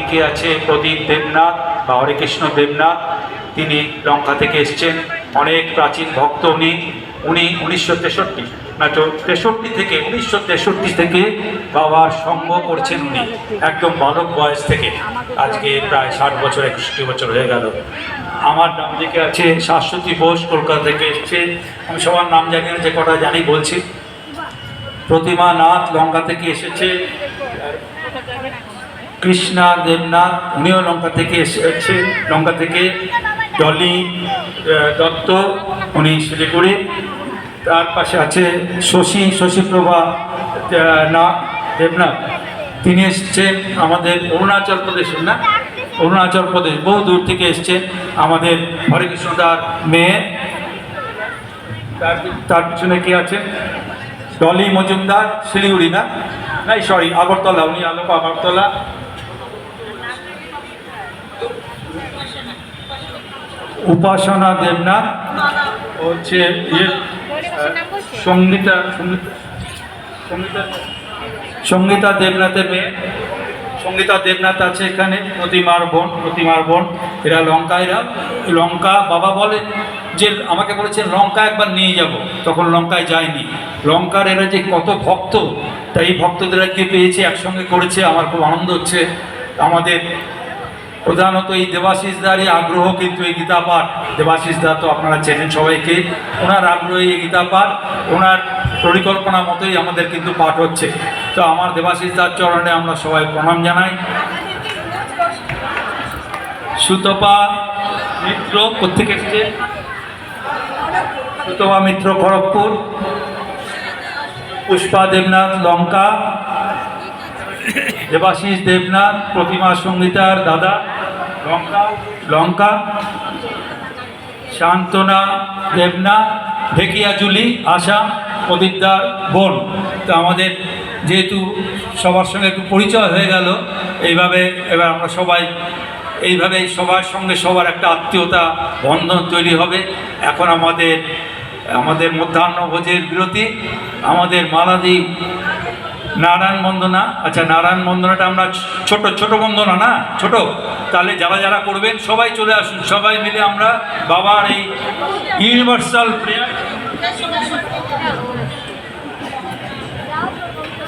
দিকে আছে প্রদীপ দেবনাথ বা হরেকৃষ্ণ দেবনাথ। তিনি লঙ্কা থেকে এসছেন, অনেক প্রাচীন ভক্ত উনি। 1963 থেকে বাবার সঙ্গ করছেন উনি, একদম বালক বয়স থেকে। আজকে প্রায় 60 বছর 61 বছর হয়ে গেল। আমার নাম দিকে আছে শাশ্বতী বোস, কলকাতা থেকে এসছে। আমি সবার নাম জানি না, যে কটা জানি বলছি। প্রতিমা নাথ লঙ্কা থেকে এসেছে। কৃষ্ণা দেবনাথ, উনিও লঙ্কা থেকে এসেছেন, লঙ্কা থেকে। ডলি দত্ত, উনি শিলিগুড়ি। তার পাশে আছে শশীপ্রভা না দেবনাথ, তিনি এসছেন আমাদের অরুণাচল প্রদেশের, না অরুণাচল প্রদেশ, বহু দূর থেকে এসছেন, আমাদের হরেকৃষ্ণদার মেয়ে। তার পিছনে কি আছে? ডলি মজুমদার, শিলিগুড়ি, না সরি আগরতলা, উনি আগরতলা। উপাসনা দেবনাথ হচ্ছে সঙ্গীতা দেবনাথের মেয়ে। সঙ্গীতা দেবনাথ আছে এখানে, প্রতিমার বোন। এরা লঙ্কা বাবা বলে যে, আমাকে বলেছেন লঙ্কা একবার নিয়ে যাব, তখন লঙ্কায় যায়নি। লঙ্কার এরা যে কত ভক্ত, তাই এই ভক্তদের আজকে পেয়েছে, একসঙ্গে করেছে, আমার খুব আনন্দ হচ্ছে। আমাদের প্রধানত এই দেবাশিসদারই আগ্রহ, কিন্তু এই গীতা পাঠ, দেবাশিসদা তো আপনারা চেনেন সবাইকে, ওনার আগ্রহী এই গীতা পাঠ, ওনার পরিকল্পনা মতোই আমাদের কিন্তু পাঠ হচ্ছে। তো আমার দেবাশিসদার চরণে আমরা সবাই প্রণাম জানাই। সুতপা মিত্র কোথেকে এসছে? সুতপা মিত্র খড়গপুর। পুষ্পা দেবনাথ লঙ্কা। দেবাশিস দেবনাথ প্রতিমা সঙ্গীতার দাদা, লঙ্কা। শান্তনা দেবনাথ ঢেকিয়াজুলি, আসাম, প্রদীপদার বোন। তো আমাদের যেহেতু সবার সঙ্গে একটু পরিচয় হয়ে গেল, এইভাবে এবার আমরা সবাই এইভাবে সবার সঙ্গে সবার একটা আত্মীয়তা বন্ধন তৈরি হবে। এখন আমাদের মধ্যাহ্ন ভোজের বিরতি, আমাদের মালাদি নারায়ণ বন্দনা। আচ্ছা, নারায়ণ বন্দনাটা আমরা ছোট বন্দনা, না ছোট, তাহলে যারা করবেন সবাই চলে আসুন, সবাই মিলে আমরা বাবার এই ইউনিভার্সাল প্রেয়ার